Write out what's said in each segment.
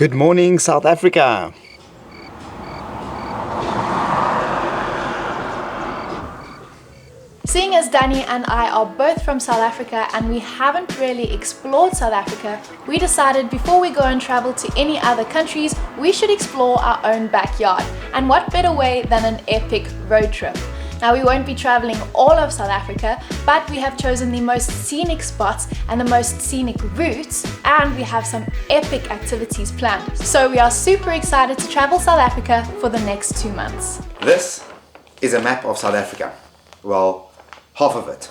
Good morning, South Africa. Seeing as Danny and I are both from South Africa and we haven't really explored South Africa, we decided before we go and travel to any other countries, we should explore our own backyard. And what better way than an epic road trip? Now, we won't be traveling all of South Africa, but we have chosen the most scenic spots and the most scenic routes, and we have some epic activities planned. So we are super excited to travel South Africa for the next 2 months. This is a map of South Africa. Well, half of it.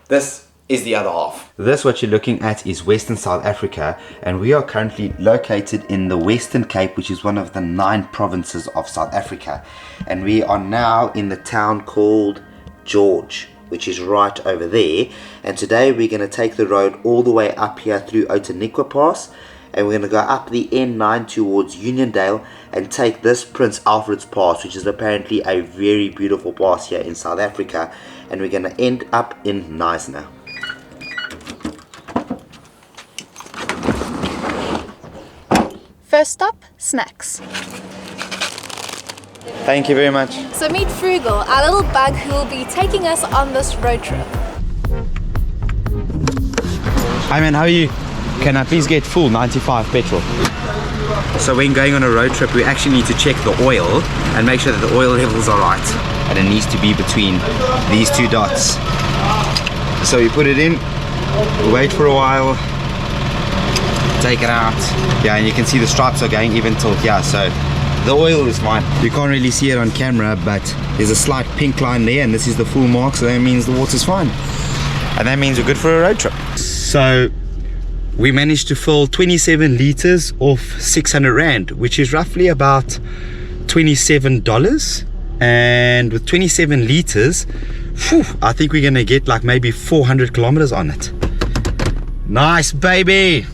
This is the other half. This, what you're looking at, is Western South Africa, and we are currently located in the Western Cape, which is one of the 9 provinces of South Africa. And we are now in the town called George, which is right over there. And today we're going to take the road all the way up here through Outeniqua Pass, and we're going to go up the N9 towards Uniondale and take this Prince Alfred's Pass, which is apparently a very beautiful pass here in South Africa, and we're going to end up in Knysna. First stop, snacks. Thank you very much. So meet Frugal, our little bug who will be taking us on this road trip. Hi man, how are you? Can I please get full 95 petrol? So when going on a road trip, we actually need to check the oil and make sure that the oil levels are right. And it needs to be between these 2 dots. So we put it in, wait for a while, take it out. Yeah, and you can see the stripes are going even till here, so the oil is fine. You can't really see it on camera, but there's a slight pink line there, and this is the full mark, so that means the water's fine. And that means we're good for a road trip. So we managed to fill 27 liters off 600 Rand, which is roughly about $27. And with 27 liters, I think we're gonna get like maybe 400 kilometers on it. Nice, baby.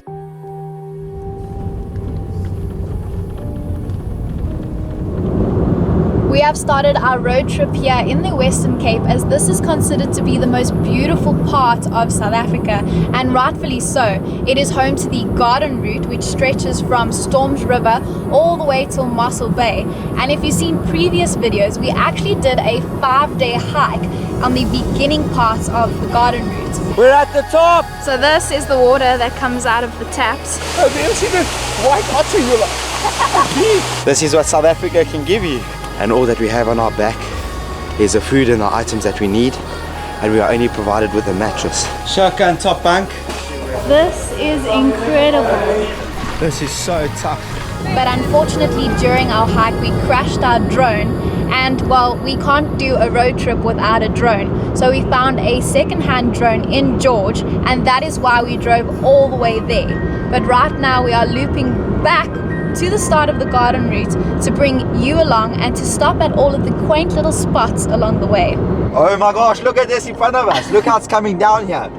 We have started our road trip here in the Western Cape, as this is considered to be the most beautiful part of South Africa, and rightfully so. It is home to the Garden Route, which stretches from Storms River all the way till Mossel Bay. And if you've seen previous videos, we actually did a 5-day hike on the beginning parts of the Garden Route. We're at the top. So this is the water that comes out of the taps. Oh, do you see the white otter? You're like, this is what South Africa can give you. And all that we have on our back is the food and the items that we need, and we are only provided with a mattress. Shaka and top bunk. This is incredible. This is so tough. But unfortunately, during our hike, we crashed our drone, and well, we can't do a road trip without a drone. So we found a second-hand drone in George, and that is why we drove all the way there. But right now we are looping back to the start of the Garden Route to bring you along and to stop at all of the quaint little spots along the way. Oh my gosh, look at this in front of us. Look how it's coming down here.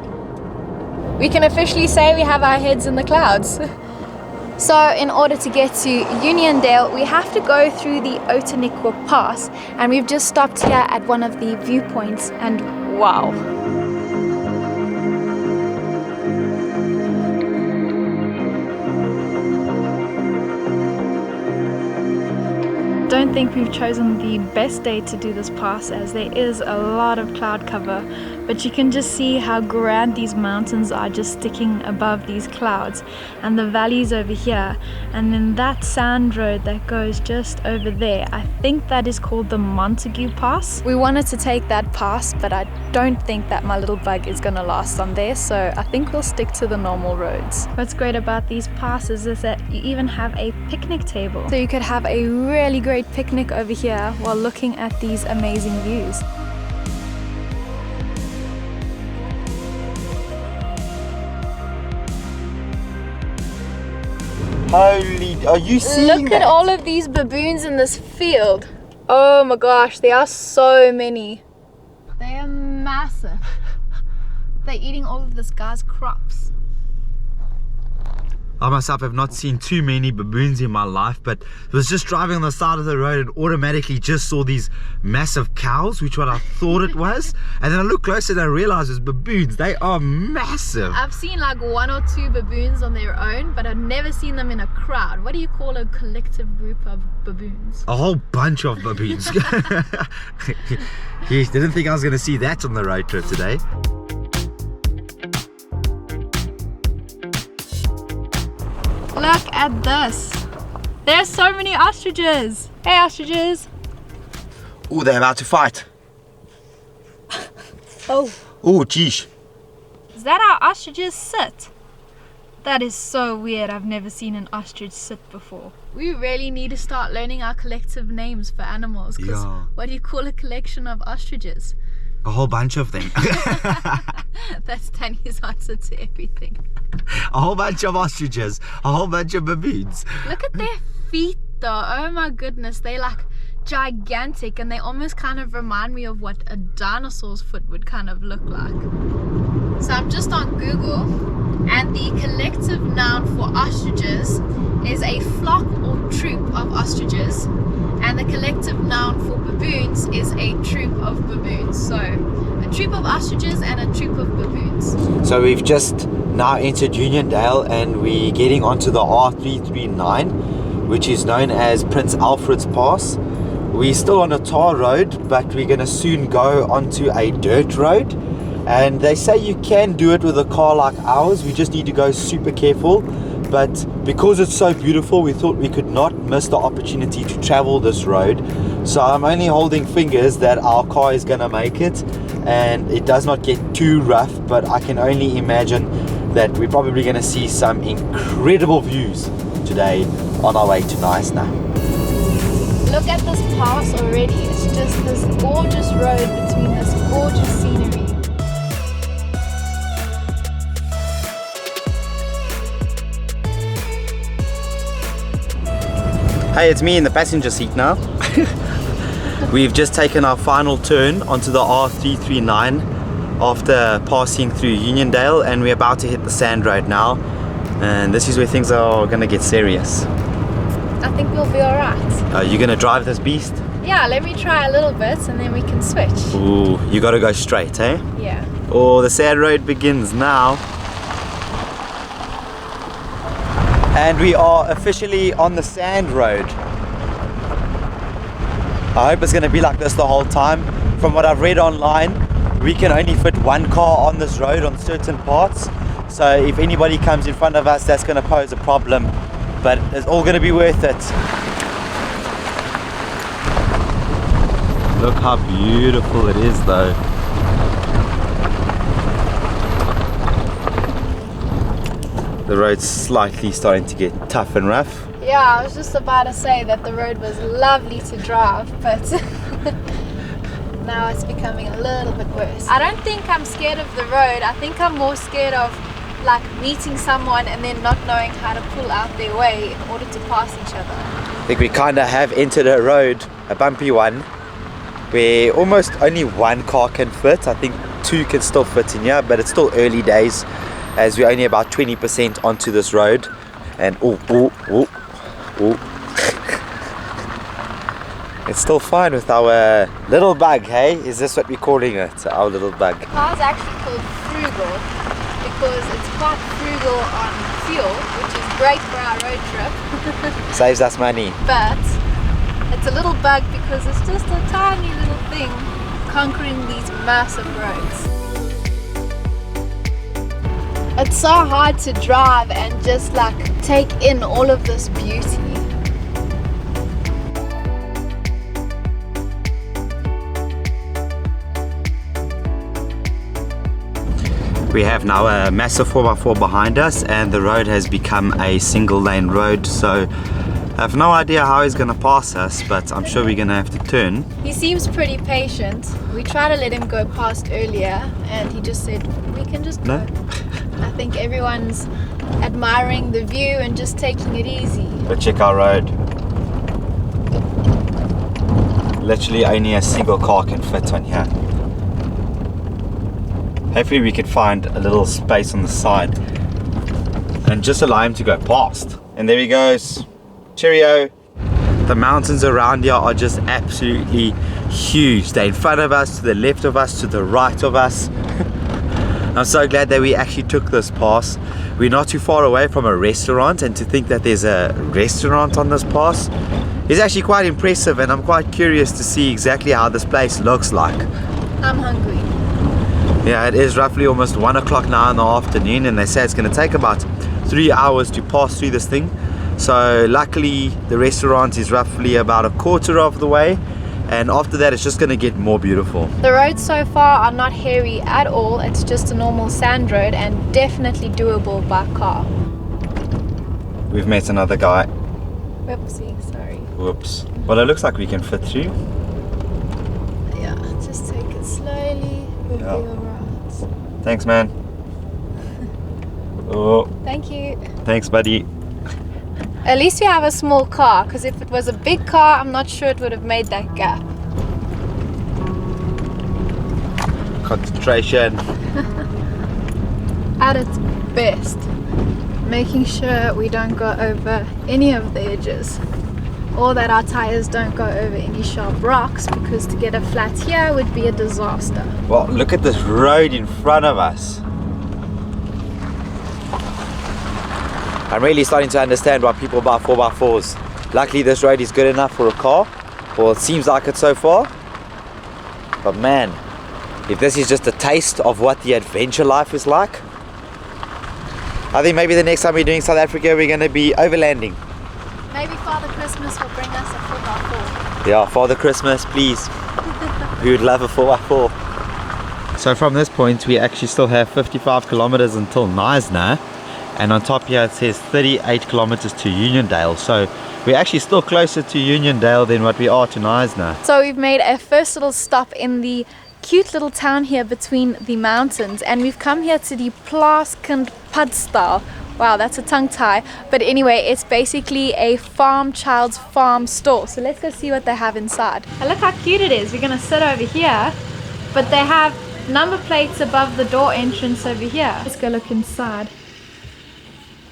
We can officially say we have our heads in the clouds. So in order to get to Uniondale, we have to go through the Outeniqua Pass, and we've just stopped here at one of the viewpoints, and wow. Don't think we've chosen the best day to do this pass, as there is a lot of cloud cover, but you can just see how grand these mountains are just sticking above these clouds, and the valleys over here, and then that sand road that goes just over there. I think that is called the Montague Pass. We wanted to take that pass, but I don't think that my little bug is gonna last on there, so I think we'll stick to the normal roads. What's great about these passes is that you even have a picnic table, so you could have a really great picnic over here while looking at these amazing views. Holy, are you seeing Look at all of these baboons in this field. Oh my gosh, there are so many. They are massive. They're eating all of this guy's crops. I myself have not seen too many baboons in my life, but was just driving on the side of the road and automatically just saw these massive cows, which what I thought it was. And then I looked closer and I realized it was baboons. They are massive. I've seen like 1 or 2 baboons on their own, but I've never seen them in a crowd. What do you call a collective group of baboons? A whole bunch of baboons. Yes, didn't think I was going to see that on the road trip today. Look at this. There's so many ostriches. Hey ostriches. Oh, they're about to fight. Oh. Oh, geez. Is that how ostriches sit? That is so weird. I've never seen an ostrich sit before. We really need to start learning our collective names for animals. Because what do you call a collection of ostriches? A whole bunch of them. That's Danny's answer to everything. A whole bunch of ostriches. A whole bunch of baboons. Look at their feet though. Oh my goodness. They're like gigantic and they almost kind of remind me of what a dinosaur's foot would kind of look like. So I'm just on Google and the collective noun for ostriches is a flock or troop of ostriches, and the collective noun for baboons is a troop of baboons. So a troop of ostriches and a troop of baboons. So we've just now entered Uniondale and we're getting onto the R339, which is known as Prince Alfred's Pass. We're still on a tar road, but we're going to soon go onto a dirt road. And they say you can do it with a car like ours. We just need to go super careful. But because it's so beautiful, we thought we could not miss the opportunity to travel this road. So I'm only holding fingers that our car is going to make it and it does not get too rough, but I can only imagine that we're probably going to see some incredible views today on our way to Knysna. Look at this pass already. It's just this gorgeous road between this gorgeous scenery. Hey, it's me in the passenger seat now. We've just taken our final turn onto the R339 after passing through Uniondale, and we're about to hit the sand road now. And this is where things are gonna get serious. I think we'll be alright. Are you gonna drive this beast? Yeah, let me try a little bit and then we can switch. Ooh, you gotta go straight, eh? Yeah. Oh, the sand road begins now. And we are officially on the sand road. I hope it's going to be like this the whole time. From what I've read online, we can only fit 1 car on this road on certain parts. So if anybody comes in front of us, that's going to pose a problem. But it's all going to be worth it. Look how beautiful it is though. The road's slightly starting to get tough and rough. Yeah, I was just about to say that the road was lovely to drive, but now it's becoming a little bit worse. I don't think I'm scared of the road. I think I'm more scared of like meeting someone and then not knowing how to pull out their way in order to pass each other. I think we kind of have entered a road, a bumpy one, where almost only 1 car can fit. I think 2 can still fit in here, but it's still early days, as we're only about 20% onto this road. And it's still fine with our little bug, hey? Is this what we're calling it? Our little bug. The car is actually called Frugal because it's quite frugal on fuel, which is great for our road trip. Saves us money. But it's a little bug because it's just a tiny little thing conquering these massive roads. It's so hard to drive and just like take in all of this beauty. We have now a massive 4x4 behind us and the road has become a single lane road, so I have no idea how he's going to pass us, but I'm sure we're going to have to turn. He seems pretty patient. We tried to let him go past earlier and he just said we can just go. I think everyone's admiring the view and just taking it easy. But check our road. Literally only a single car can fit on here. Hopefully we could find a little space on the side and just allow him to go past. And there he goes. Cheerio. The mountains around here are just absolutely huge. They're in front of us, to the left of us, to the right of us. I'm so glad that we actually took this pass. We're not too far away from a restaurant, and to think that there's a restaurant on this pass is actually quite impressive, and I'm quite curious to see exactly how this place looks like. I'm hungry. Yeah, it is roughly almost 1 o'clock now in the afternoon, and they say it's going to take about 3 hours to pass through this thing. So luckily the restaurant is roughly about a quarter of the way, and after that it's just going to get more beautiful. The roads so far are not hairy at all. It's just a normal sand road and definitely doable by car. We've met another guy. Whoopsie, sorry. Whoops. Well, it looks like we can fit through. Yeah, just take it slowly. We'll be alright. Thanks, man. Oh, Thank you. thanks, buddy. At least we have a small car, because if it was a big car, I'm not sure it would have made that gap. Concentration. At its best. Making sure we don't go over any of the edges, or that our tires don't go over any sharp rocks, because to get a flat here would be a disaster. Well, look at this road in front of us. I'm really starting to understand why people buy 4x4s. Luckily this road is good enough for a car. Well, it seems like it so far. But man, if this is just a taste of what the adventure life is like, I think maybe the next time we're doing South Africa, we're going to be overlanding. Maybe Father Christmas will bring us a 4x4. Yeah, Father Christmas, please. We would love a 4x4. So from this point, we actually still have 55 kilometers until Knysna. And on top here it says 38 kilometers to Uniondale. So we're actually still closer to Uniondale than what we are to Knysna. So we've made a first little stop in the cute little town here between the mountains, and we've come here to the Plaaskind Padstal. Wow, that's a tongue tie. But anyway, it's basically a child's farm store. So let's go see what they have inside. And look how cute it is. We're gonna sit over here, but they have number plates above the door entrance over here. Let's go look inside.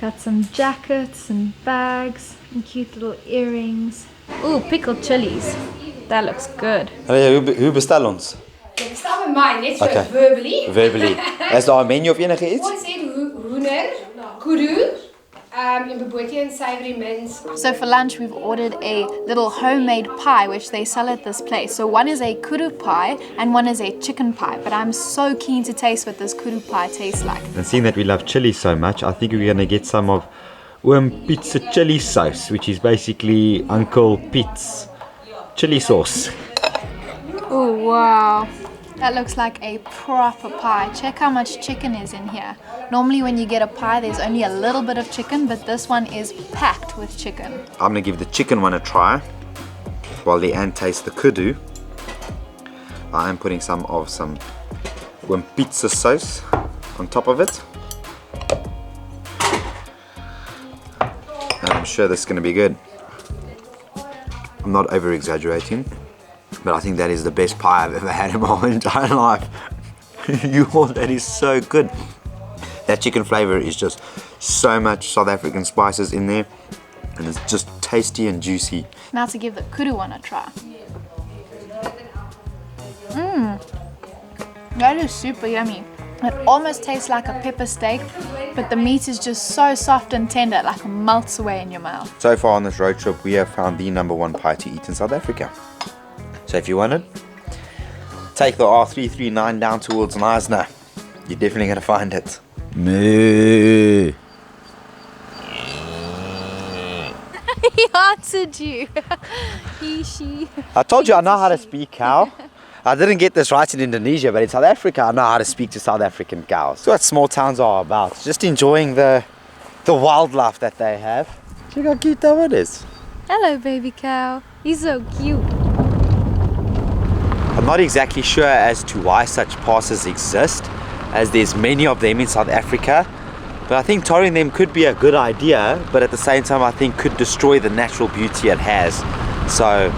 Got some jackets and bags and cute little earrings. Ooh, pickled chilies. That looks good. Hoe bestel ons? Dit staan bij mij, net zo Okay. verbally. Verbally. Is daar een menu of enige iets? Ons het hoender, kudu, en bebotie en savory mince. So for lunch we've ordered a little homemade pie which they sell at this place. So one is a kudu pie and one is a chicken pie. But I'm so keen to taste what this kudu pie tastes like. And seeing that we love chili so much, I think we're going to get some of pizza chili sauce, which is basically Uncle Pete's chili sauce. Oh wow. That looks like a proper pie. Check how much chicken is in here. Normally when you get a pie there's only a little bit of chicken, but this one is packed with chicken. I'm going to give the chicken one a try while Leanne tastes the kudu. I am putting some pizza sauce on top of it. And I'm sure this is going to be good. I'm not over exaggerating, but I think that is the best pie I've ever had in my whole entire life. That is so good. That chicken flavor is just so much South African spices in there, and it's just tasty and juicy. Now to give the kudu one a try. That is super yummy. It almost tastes like a pepper steak, but the meat is just so soft and tender, like it melts away in your mouth. So far on this road trip, we have found the #1 pie to eat in South Africa. So if you want it, take the R339 down towards Knysna. You're definitely going to find it. Moo. He answered you. He, she. I told you I know how to speak cow. I didn't get this right in Indonesia, but in South Africa I know how to speak to South African cows. That's what small towns are about. Just enjoying the wildlife that they have. Look how cute that one is. Hello, baby cow. He's so cute. I'm not exactly sure as to why such passes exist, as there's many of them in South Africa, but I think towing them could be a good idea, but at the same time I think could destroy the natural beauty it has. So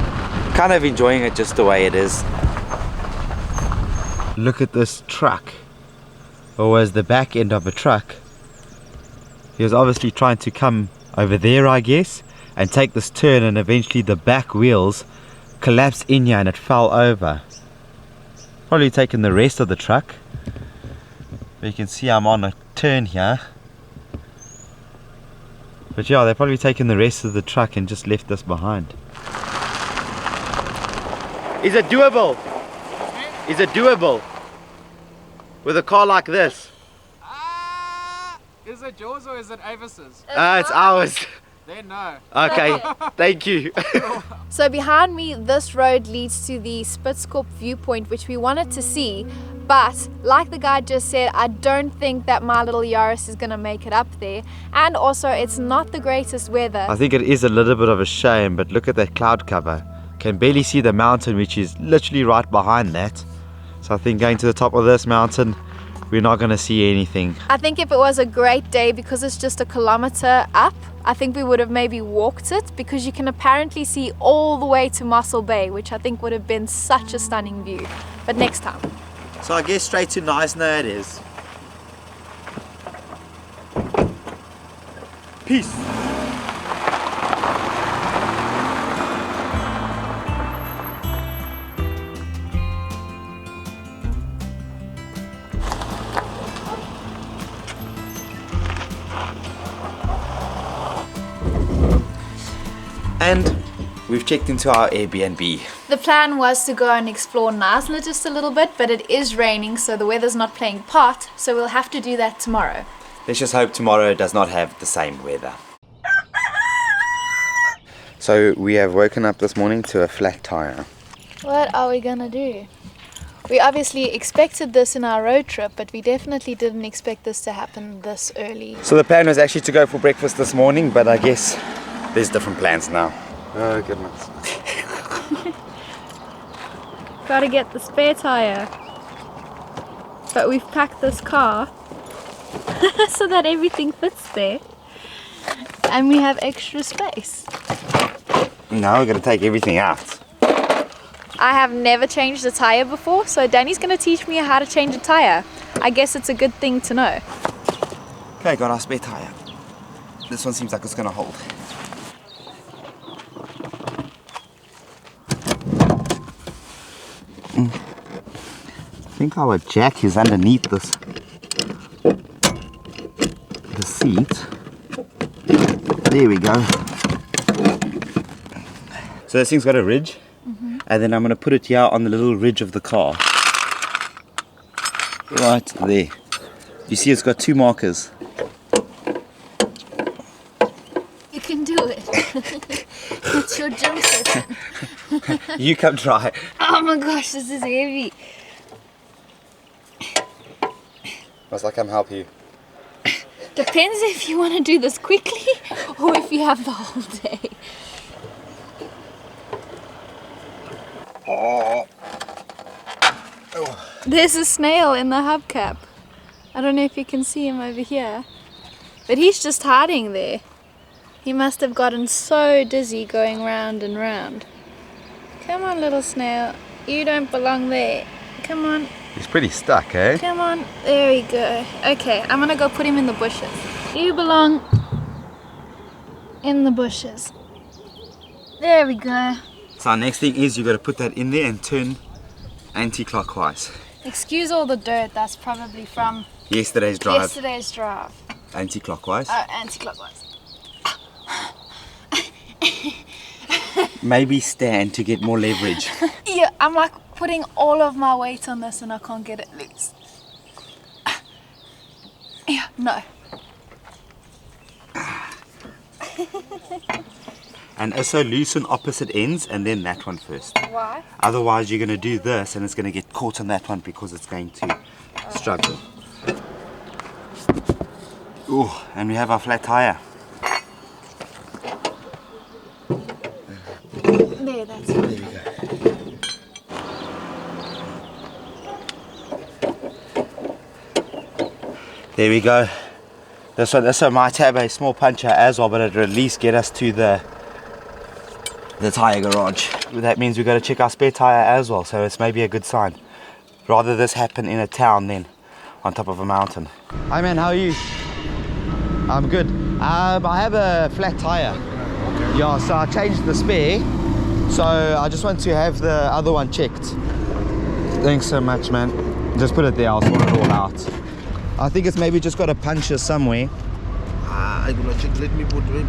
kind of enjoying it just the way it is. Look at this truck, or as the back end of a truck He was obviously trying to come over there, I guess, and take this turn, and eventually the back wheels collapsed in here and it fell over. Probably taken the rest of the truck. But you can see I'm on a turn here. But yeah, they've probably taken the rest of the truck and just left this behind. Is it doable? Is it doable? With a car like this? Is it yours or is it Avis's? It's ours. Then no. Okay, thank you. So behind me, this road leads to the Spitzkop viewpoint, which we wanted to see, but like the guy just said, I don't think that my little Yaris is gonna make it up there, and also it's not the greatest weather. I think it is a little bit of a shame, but look at that cloud cover. Can barely see the mountain, which is literally right behind that. So I think going to the top of this mountain, we're not going to see anything. I think if it was a great day, because it's just a kilometer up, I think we would have maybe walked it, because you can apparently see all the way to Mossel Bay, which I think would have been such a stunning view. But next time. So I guess straight to Knysna it is. Peace. And we've checked into our Airbnb. The plan was to go and explore Knysna just a little bit, but it is raining, so the weather's not playing part, so we'll have to do that tomorrow. Let's just hope tomorrow does not have the same weather. So we have woken up this morning to a flat tire. What are we gonna do? We obviously expected this in our road trip, but we definitely didn't expect this to happen this early. So the plan was actually to go for breakfast this morning, but I guess there's different plans now. Oh goodness. Gotta get the spare tire. But we've packed this car so that everything fits there. And we have extra space. Now we're gonna take everything out. I have never changed a tire before, so Danny's gonna teach me how to change a tire. I guess it's a good thing to know. Okay, got our spare tire. This one seems like it's gonna hold. I think our jack is underneath the seat. There we go. So this thing's got a ridge, and then I'm going to put it here on the little ridge of the car. Right there. You see it's got two markers. You can do it. It's your gym session. You come try. Oh my gosh, this is heavy. Must I come help you? Depends if you want to do this quickly or if you have the whole day. Oh. There's a snail in the hubcap. I don't know if you can see him over here, but he's just hiding there. He must have gotten so dizzy going round and round. Come on, little snail. You don't belong there. Come on. He's pretty stuck, eh? Come on. There we go. Okay, I'm gonna go put him in the bushes. You belong in the bushes. There we go. So our next thing is you got to put that in there and turn anti-clockwise. Excuse all the dirt. That's probably from Yesterday's drive. yesterday's drive. Anti-clockwise. Oh, anti-clockwise. Maybe stand to get more leverage. Yeah, I'm like putting all of my weight on this and I can't get it loose. Yeah, no. And also loosen opposite ends and then that one first. Why? Otherwise you're going to do this and it's going to get caught on that one because it's going to struggle. Ooh, and we have our flat tire. There, that's fine. There we go. There we go. This one might have a small puncture as well, but it'll at least get us to the tire garage. That means we've got to check our spare tire as well, so it's maybe a good sign. Rather this happen in a town than on top of a mountain. Hi man, how are you? I'm good. I have a flat tire. Okay. Yeah, so I changed the spare. So I just want to have the other one checked. Thanks so much, man. Just put it there, I'll sort it all out. I think it's maybe just got a puncture somewhere. I'm gonna check, let me put it.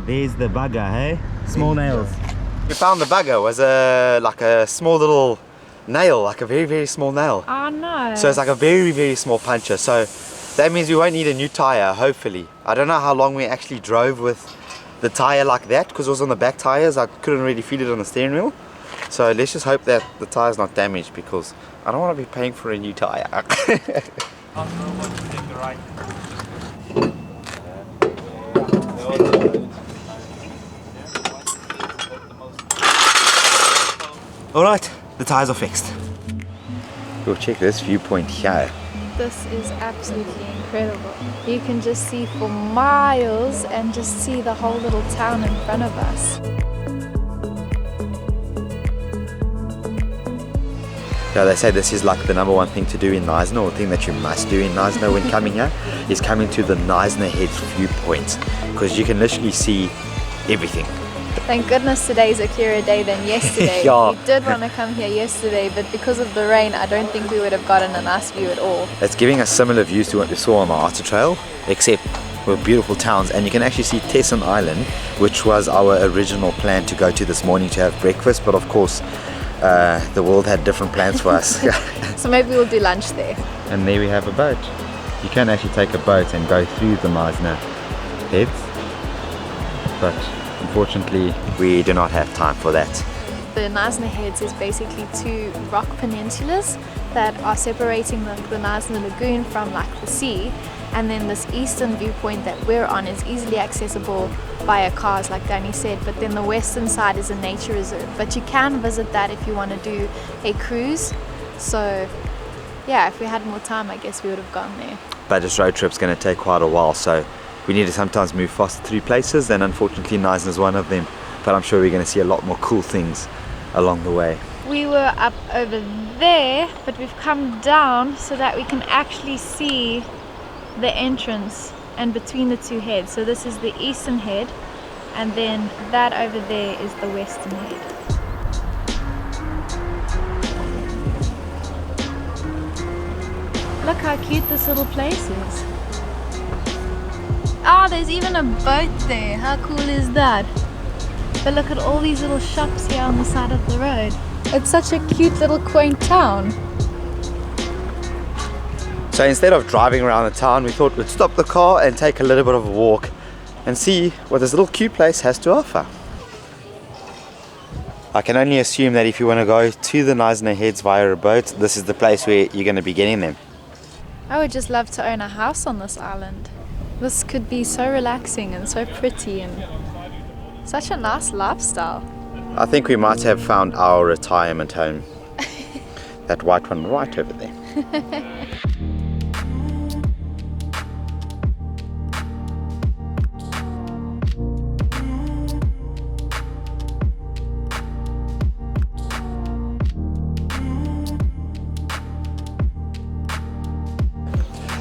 There's the bugger, hey? Small nails. We found the bugger was like a small little nail, like a very, very small nail. Oh no. So it's like a very, very small puncture. So that means we won't need a new tire, hopefully. I don't know how long we actually drove with the tire like that, because it was on the back tires. I couldn't really feel it on the steering wheel. So let's just hope that the tire's not damaged, because I don't want to be paying for a new tire. Alright, the tires are fixed. We'll check this viewpoint here. This is absolutely incredible. You can just see for miles and just see the whole little town in front of us. Yeah, they say this is like the #1 thing to do in Knysna, or thing that you must do in Knysna when coming here, is coming to the Knysna Heads viewpoint, because you can literally see everything. Thank goodness today's a clearer day than yesterday. Yeah. We did want to come here yesterday, but because of the rain, I don't think we would have gotten a nice view at all. It's giving us similar views to what we saw on the Otter Trail, except with beautiful towns, and you can actually see Thesen Island, which was our original plan to go to this morning to have breakfast, but of course the world had different plans for us. So maybe we'll do lunch there. And there we have a boat. You can actually take a boat and go through the Knysna Heads, but unfortunately we do not have time for that. The Knysna Heads is basically two rock peninsulas that are separating the Knysna Lagoon from like the sea, and then this eastern viewpoint that we're on is easily accessible via cars like Danny said, but then the western side is a nature reserve, but you can visit that if you want to do a cruise. So yeah, if we had more time I guess we would have gone there. But this road trip's going to take quite a while, so we need to sometimes move fast through places, and unfortunately Knysna is one of them, but I'm sure we're going to see a lot more cool things along the way. We were up over there, but we've come down so that we can actually see the entrance and between the two heads. So this is the eastern head, and then that over there is the western head. Look how cute this little place is. Ah, there's even a boat there. How cool is that? But look at all these little shops here on the side of the road. It's such a cute little quaint town. So instead of driving around the town, we thought we'd stop the car and take a little bit of a walk and see what this little cute place has to offer. I can only assume that if you want to go to the Knysna Heads via a boat, this is the place where you're going to be getting them. I would just love to own a house on this island. This could be so relaxing and so pretty and such a nice lifestyle. I think we might have found our retirement home. That white one right over there.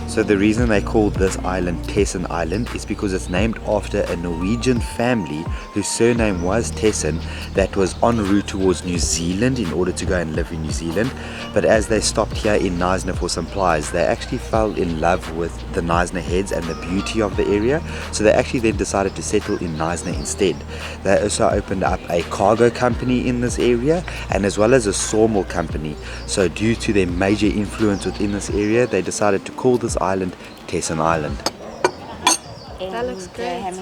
So the reason they called this island Thesen Island is because it's named after a Norwegian family whose surname was Thesen that was en route towards New Zealand in order to go and live in New Zealand. But as they stopped here in Knysna for supplies, they actually fell in love with the Knysna Heads and the beauty of the area. So they actually then decided to settle in Knysna instead. They also opened up a cargo company in this area, and as well as a sawmill company. So due to their major influence within this area, they decided to call this island Thesen Island. That looks great.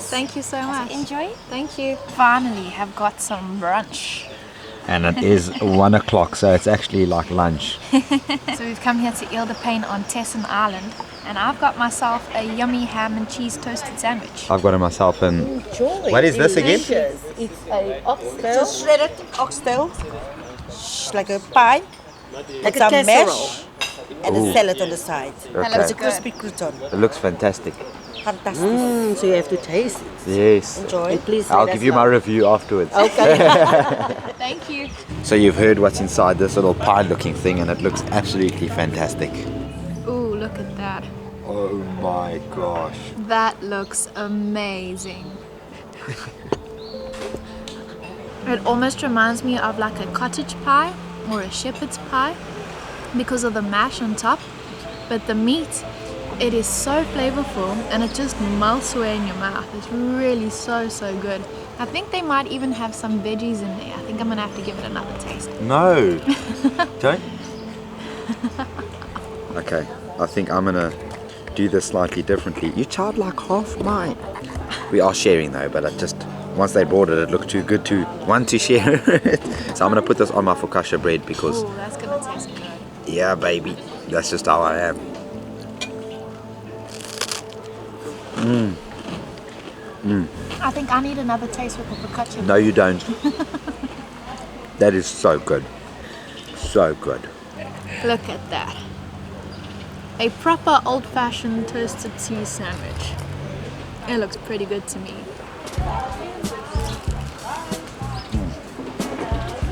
Thank you so much. Enjoy. Thank you. Finally have got some brunch. And it is 1 o'clock, so it's actually like lunch. So we've come here to Ile de Payne on Thesen Island, and I've got myself a yummy ham and cheese toasted sandwich. I've got it myself, and what is this again? It's a oxtail. Just shredded oxtail. Like a pie. Like some mash. And a salad on the side. Okay. It's a crispy crouton. It looks fantastic. Fantastic. So you have to taste it. Yes. Enjoy. Please I'll give you my review afterwards. Okay. Thank you. So you've heard what's inside this little pie looking thing, and it looks absolutely fantastic. Ooh, look at that. Oh my gosh. That looks amazing. It almost reminds me of like a cottage pie or a shepherd's pie because of the mash on top, but the meat, it is so flavorful and it just melts away in your mouth. It's really so good. I think they might even have some veggies in there. I think I'm gonna have to give it another taste. No, don't. Okay, I think I'm gonna do this slightly differently. You tried like half mine. We are sharing though, but I just, once they bought it, it looked too good to want to share it. So I'm gonna put this on my focaccia bread because, Oh, that's gonna taste good. yeah baby, that's just how I am. I think I need another taste with the focaccia. No you don't. That is so good. So good. Look at that. A proper old-fashioned toasted cheese sandwich. It looks pretty good to me.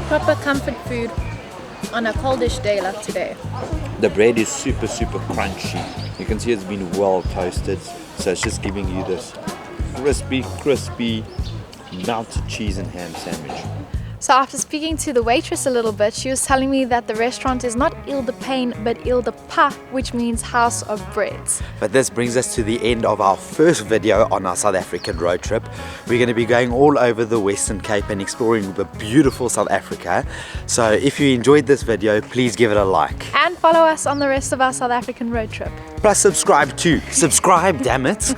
Proper comfort food on a coldish day like today. The bread is super crunchy. You can see it's been well toasted, so it's just giving you this crispy melted cheese and ham sandwich. So after speaking to the waitress a little bit, she was telling me that the restaurant is not Ile de Pain, but Ile de Pa, which means house of breads. But this brings us to the end of our first video on our South African road trip. We're going to be going all over the Western Cape and exploring the beautiful South Africa. So if you enjoyed this video, please give it a like. And follow us on the rest of our South African road trip. Plus subscribe too. Subscribe, damn it.